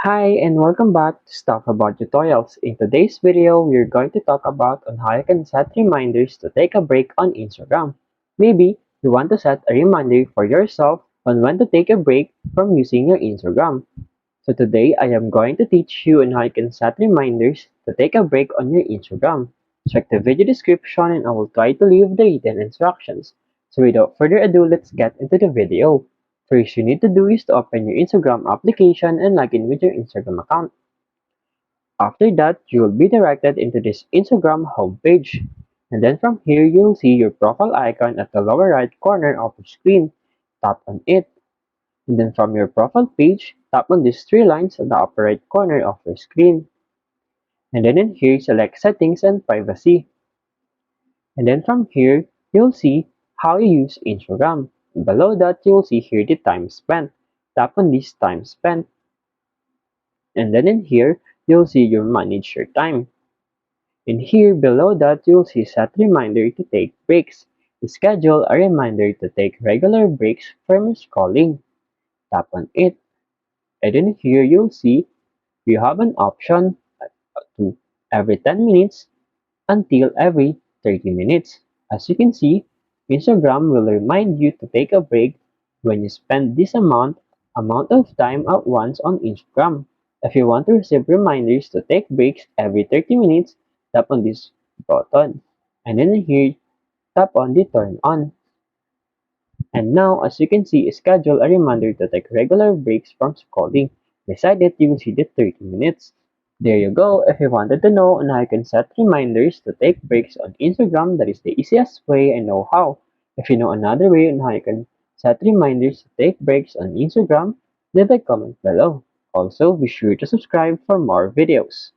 Hi and welcome back to Stuff About Tutorials. In today's video, we're going to talk about on how you can set reminders to take a break on Instagram. Maybe you want to set a reminder for yourself on when to take a break from using your Instagram. So today, I am going to teach you on how you can set reminders to take a break on your Instagram. Check the video description and I will try to leave the written instructions. So without further ado, let's get into the video. First you need to do is to open your Instagram application and log in with your Instagram account. After that, you will be directed into this Instagram homepage. And then from here, you'll see your profile icon at the lower right corner of your screen. Tap on it. And then from your profile page, tap on these three lines at the upper right corner of your screen. And then in here, select Settings and Privacy. And then from here, you'll see how you use Instagram. Below that, you'll see here the time spent. Tap on this time spent. And then in here, you'll see your manage your time. In here below that, you'll see set reminder to take breaks. Schedule a reminder to take regular breaks from scrolling. Tap on it. And in here, you'll see you have an option to every 10 minutes until every 30 minutes. As you can see, Instagram will remind you to take a break when you spend this amount of time at once on Instagram. If you want to receive reminders to take breaks every 30 minutes, tap on this button. And then here, tap on the turn on. And now, as you can see, schedule a reminder to take regular breaks from scrolling. Beside it, you will see the 30 minutes. There you go. If you wanted to know on how you can set reminders to take breaks on Instagram, that is the easiest way I know how. If you know another way on how you can set reminders to take breaks on Instagram, leave a comment below. Also, be sure to subscribe for more videos.